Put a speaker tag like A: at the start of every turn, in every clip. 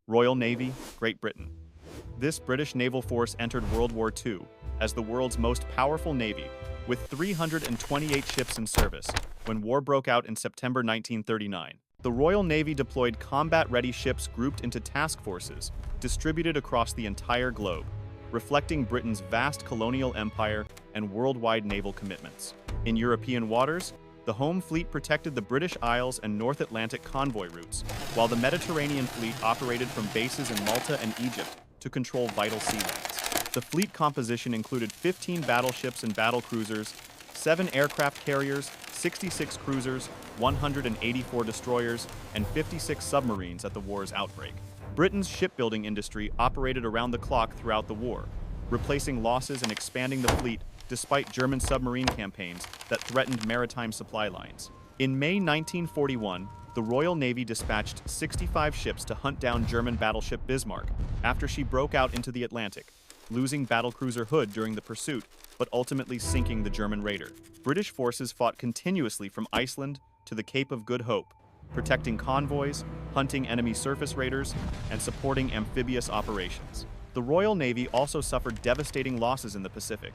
A: Royal Navy, Great Britain. This British naval force entered World War II as the world's most powerful navy, with 328 ships in service when war broke out in September 1939. The Royal Navy deployed combat-ready ships grouped into task forces, distributed across the entire globe, reflecting Britain's vast colonial empire and worldwide naval commitments. In European waters, the Home Fleet protected the British Isles and North Atlantic convoy routes, while the Mediterranean Fleet operated from bases in Malta and Egypt to control vital sea lanes. The fleet composition included 15 battleships and battlecruisers, 7 aircraft carriers, 66 cruisers, 184 destroyers, and 56 submarines at the war's outbreak. Britain's shipbuilding industry operated around the clock throughout the war, replacing losses and expanding the fleet despite German submarine campaigns that threatened maritime supply lines. In May 1941, the Royal Navy dispatched 65 ships to hunt down German battleship Bismarck after she broke out into the Atlantic, losing battlecruiser Hood during the pursuit, but ultimately sinking the German raider. British forces fought continuously from Iceland to the Cape of Good Hope, protecting convoys, hunting enemy surface raiders, and supporting amphibious operations. The Royal Navy also suffered devastating losses in the Pacific,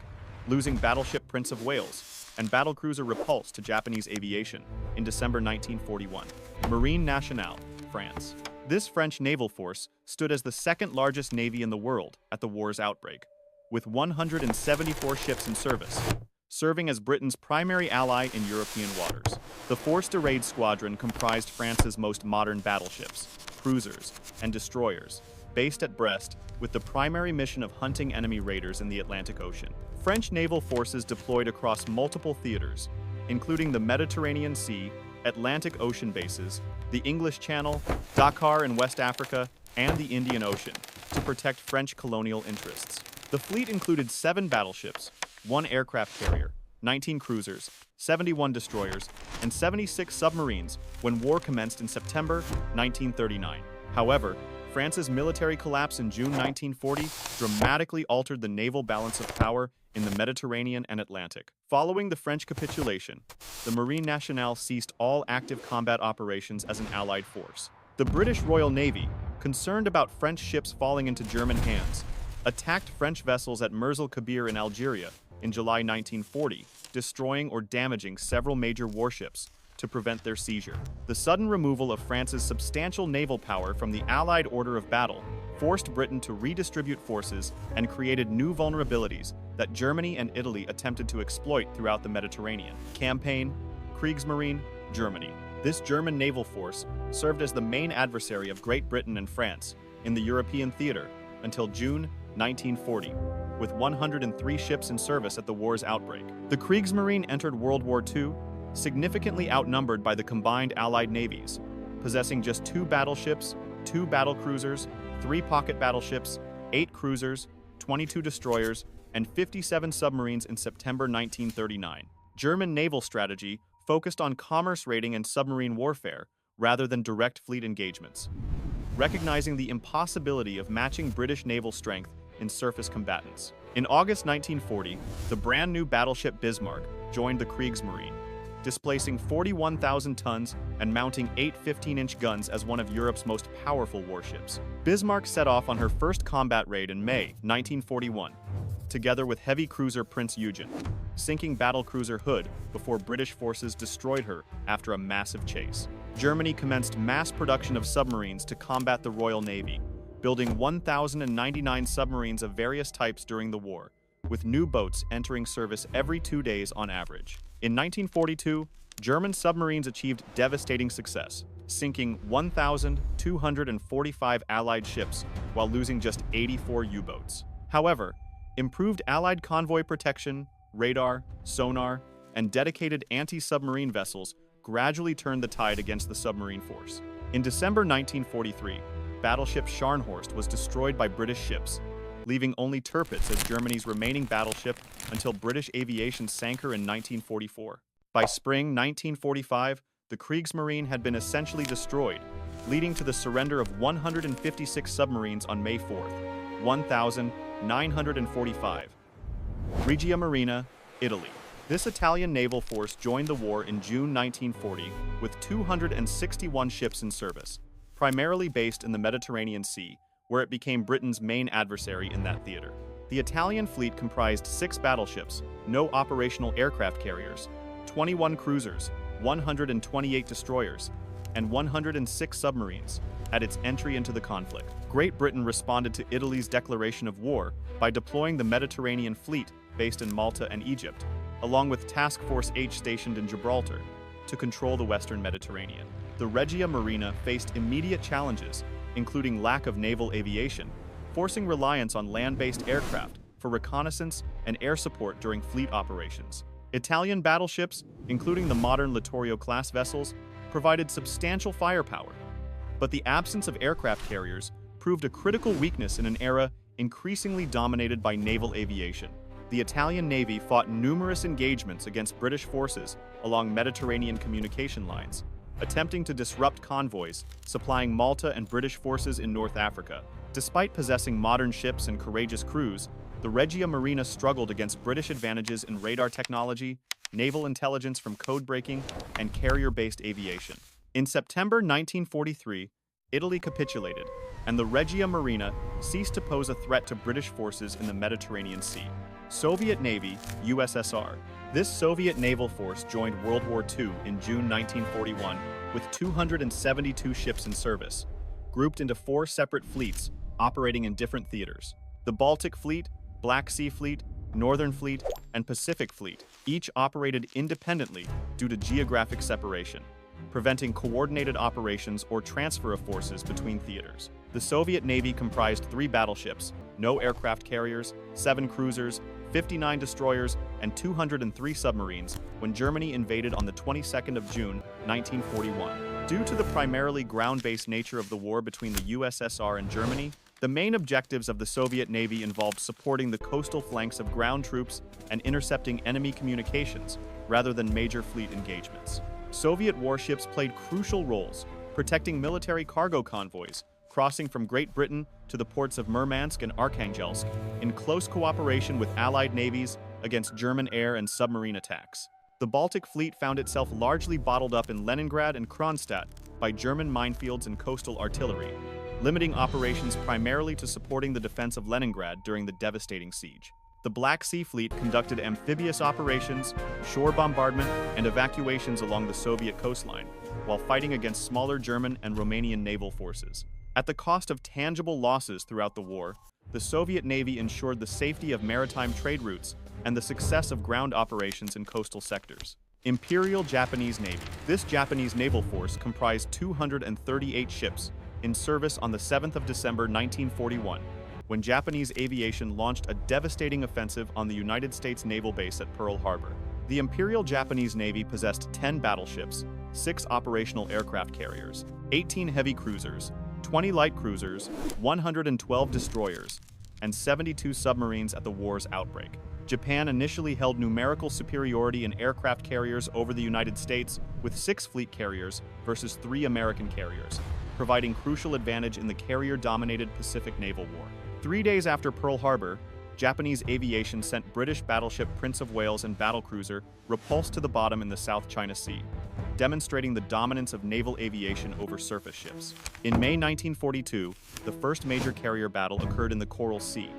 A: losing battleship Prince of Wales and battlecruiser Repulse to Japanese aviation in December 1941. Marine Nationale, France. This French naval force stood as the second largest navy in the world at the war's outbreak, with 174 ships in service, serving as Britain's primary ally in European waters. The Force de Raid Squadron comprised France's most modern battleships, cruisers, and destroyers, based at Brest, with the primary mission of hunting enemy raiders in the Atlantic Ocean. French naval forces deployed across multiple theaters, including the Mediterranean Sea, Atlantic Ocean bases, the English Channel, Dakar in West Africa, and the Indian Ocean, to protect French colonial interests. The fleet included 7 battleships, 1 aircraft carrier, 19 cruisers, 71 destroyers, and 76 submarines when war commenced in September 1939. However, France's military collapse in June 1940 dramatically altered the naval balance of power in the Mediterranean and Atlantic. Following the French capitulation, the Marine Nationale ceased all active combat operations as an Allied force. The British Royal Navy, concerned about French ships falling into German hands, attacked French vessels at Mers el-Kabir in Algeria in July 1940, destroying or damaging several major warships to prevent their seizure. The sudden removal of France's substantial naval power from the Allied order of battle forced Britain to redistribute forces and created new vulnerabilities that Germany and Italy attempted to exploit throughout the Mediterranean. Campaign, Kriegsmarine, Germany. This German naval force served as the main adversary of Great Britain and France in the European theater until June 1940, with 103 ships in service at the war's outbreak. The Kriegsmarine entered World War II significantly outnumbered by the combined Allied navies, possessing just 2 battleships, 2 battlecruisers, 3 pocket battleships, 8 cruisers, 22 destroyers, and 57 submarines in September 1939. German naval strategy focused on commerce raiding and submarine warfare rather than direct fleet engagements, recognizing the impossibility of matching British naval strength in surface combatants. In August 1940, the brand new battleship Bismarck joined the Kriegsmarine, displacing 41,000 tons and mounting 8 15-inch guns as one of Europe's most powerful warships. Bismarck set off on her first combat raid in May 1941, together with heavy cruiser Prince Eugen, sinking battlecruiser Hood before British forces destroyed her after a massive chase. Germany commenced mass production of submarines to combat the Royal Navy, building 1,099 submarines of various types during the war, with new boats entering service every 2 days on average. In 1942, German submarines achieved devastating success, sinking 1,245 Allied ships while losing just 84 U-boats. However, improved Allied convoy protection, radar, sonar, and dedicated anti-submarine vessels gradually turned the tide against the submarine force. In December 1943, battleship Scharnhorst was destroyed by British ships, leaving only Tirpitz as Germany's remaining battleship until British aviation sank her in 1944. By spring 1945, the Kriegsmarine had been essentially destroyed, leading to the surrender of 156 submarines on May 4th, 1945. Regia Marina, Italy. This Italian naval force joined the war in June 1940 with 261 ships in service, primarily based in the Mediterranean Sea, where it became Britain's main adversary in that theater. The Italian fleet comprised 6 battleships, no operational aircraft carriers, 21 cruisers, 128 destroyers, and 106 submarines at its entry into the conflict. Great Britain responded to Italy's declaration of war by deploying the Mediterranean Fleet based in Malta and Egypt, along with Task Force H stationed in Gibraltar, to control the Western Mediterranean. The Regia Marina faced immediate challenges, including lack of naval aviation, forcing reliance on land-based aircraft for reconnaissance and air support during fleet operations. Italian battleships, including the modern Littorio-class vessels, provided substantial firepower, but the absence of aircraft carriers proved a critical weakness in an era increasingly dominated by naval aviation. The Italian Navy fought numerous engagements against British forces along Mediterranean communication lines, attempting to disrupt convoys supplying Malta and British forces in North Africa. Despite possessing modern ships and courageous crews, the Regia Marina struggled against British advantages in radar technology, naval intelligence from code-breaking, and carrier-based aviation. In September 1943, Italy capitulated, and the Regia Marina ceased to pose a threat to British forces in the Mediterranean Sea. Soviet Navy, USSR. This Soviet naval force joined World War II in June 1941 with 272 ships in service, grouped into 4 separate fleets operating in different theaters. The Baltic Fleet, Black Sea Fleet, Northern Fleet, and Pacific Fleet each operated independently due to geographic separation, preventing coordinated operations or transfer of forces between theaters. The Soviet Navy comprised 3 battleships, no aircraft carriers, 7 cruisers, 59 destroyers, and 203 submarines when Germany invaded on the 22nd of June, 1941. Due to the primarily ground-based nature of the war between the USSR and Germany, the main objectives of the Soviet Navy involved supporting the coastal flanks of ground troops and intercepting enemy communications, rather than major fleet engagements. Soviet warships played crucial roles, protecting military cargo convoys, crossing from Great Britain to the ports of Murmansk and Arkhangelsk, in close cooperation with Allied navies against German air and submarine attacks. The Baltic Fleet found itself largely bottled up in Leningrad and Kronstadt by German minefields and coastal artillery, limiting operations primarily to supporting the defense of Leningrad during the devastating siege. The Black Sea Fleet conducted amphibious operations, shore bombardment, and evacuations along the Soviet coastline, while fighting against smaller German and Romanian naval forces. At the cost of tangible losses throughout the war, the Soviet Navy ensured the safety of maritime trade routes and the success of ground operations in coastal sectors. Imperial Japanese Navy. This Japanese naval force comprised 238 ships in service on the 7th of December 1941, when Japanese aviation launched a devastating offensive on the United States naval base at Pearl Harbor. The Imperial Japanese Navy possessed 10 battleships, 6 operational aircraft carriers, 18 heavy cruisers, 20 light cruisers, 112 destroyers, and 72 submarines at the war's outbreak. Japan initially held numerical superiority in aircraft carriers over the United States, with 6 fleet carriers versus 3 American carriers, providing crucial advantage in the carrier-dominated Pacific Naval War. 3 days after Pearl Harbor, Japanese aviation sent British battleship Prince of Wales and battlecruiser Repulse to the bottom in the South China Sea, demonstrating the dominance of naval aviation over surface ships. In May 1942, the first major carrier battle occurred in the Coral Sea,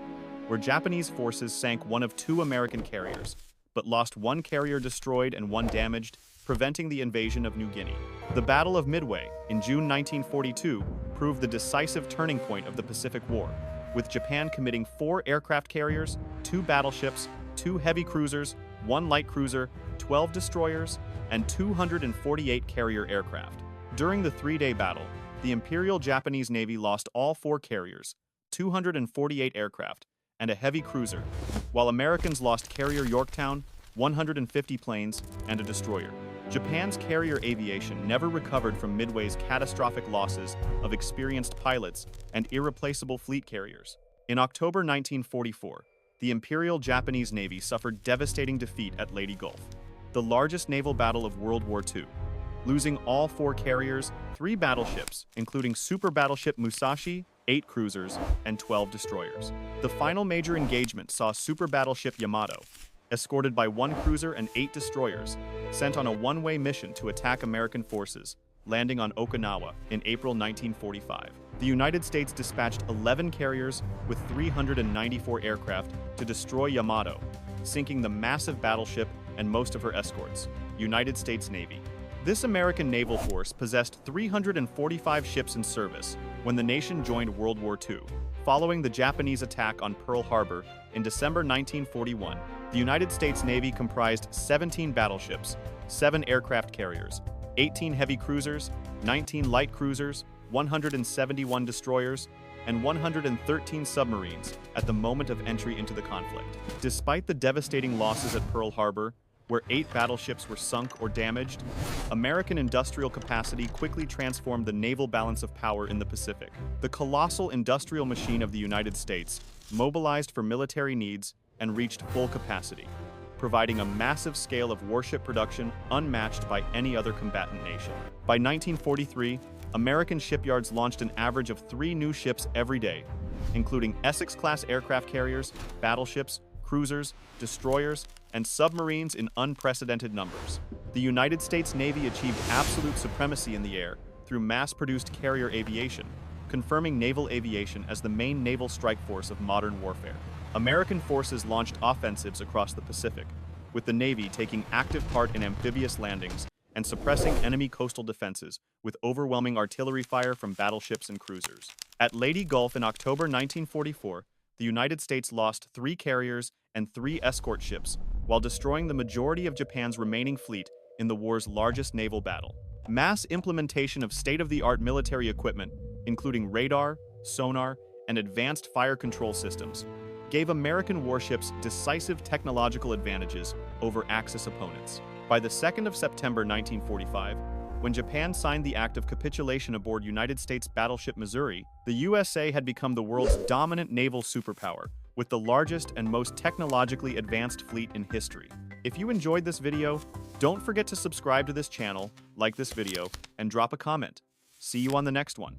A: where Japanese forces sank one of 2 American carriers, but lost 1 carrier destroyed and 1 damaged, preventing the invasion of New Guinea. The Battle of Midway, in June 1942, proved the decisive turning point of the Pacific War, with Japan committing 4 aircraft carriers, 2 battleships, 2 heavy cruisers, 1 light cruiser, 12 destroyers, and 248 carrier aircraft. During the 3-day battle, the Imperial Japanese Navy lost all 4 carriers, 248 aircraft, and a heavy cruiser, while Americans lost carrier Yorktown, 150 planes, and a destroyer. Japan's carrier aviation never recovered from Midway's catastrophic losses of experienced pilots and irreplaceable fleet carriers. In October 1944, the Imperial Japanese Navy suffered devastating defeat at Leyte Gulf, the largest naval battle of World War II, losing all 4 carriers, 3 battleships, including super battleship Musashi, 8 cruisers, and 12 destroyers. The final major engagement saw super battleship Yamato, escorted by 1 cruiser and 8 destroyers, sent on a one-way mission to attack American forces, landing on Okinawa in April 1945. The United States dispatched 11 carriers with 394 aircraft to destroy Yamato, sinking the massive battleship and most of her escorts. United States Navy. This American naval force possessed 345 ships in service when the nation joined World War II. Following the Japanese attack on Pearl Harbor in December 1941, the United States Navy comprised 17 battleships, 7 aircraft carriers, 18 heavy cruisers, 19 light cruisers, 171 destroyers, and 113 submarines at the moment of entry into the conflict. Despite the devastating losses at Pearl Harbor, where 8 battleships were sunk or damaged, American industrial capacity quickly transformed the naval balance of power in the Pacific. The colossal industrial machine of the United States mobilized for military needs and reached full capacity, providing a massive scale of warship production unmatched by any other combatant nation. By 1943, American shipyards launched an average of 3 new ships every day, including Essex-class aircraft carriers, battleships, cruisers, destroyers, and submarines in unprecedented numbers. The United States Navy achieved absolute supremacy in the air through mass-produced carrier aviation, confirming naval aviation as the main naval strike force of modern warfare. American forces launched offensives across the Pacific, with the Navy taking active part in amphibious landings and suppressing enemy coastal defenses with overwhelming artillery fire from battleships and cruisers. At Leyte Gulf in October 1944, the United States lost 3 carriers and 3 escort ships, while destroying the majority of Japan's remaining fleet in the war's largest naval battle. Mass implementation of state-of-the-art military equipment, including radar, sonar, and advanced fire control systems, gave American warships decisive technological advantages over Axis opponents. By the 2nd of September 1945, when Japan signed the Act of Capitulation aboard United States battleship Missouri, the USA had become the world's dominant naval superpower, with the largest and most technologically advanced fleet in history. If you enjoyed this video, don't forget to subscribe to this channel, like this video, and drop a comment. See you on the next one.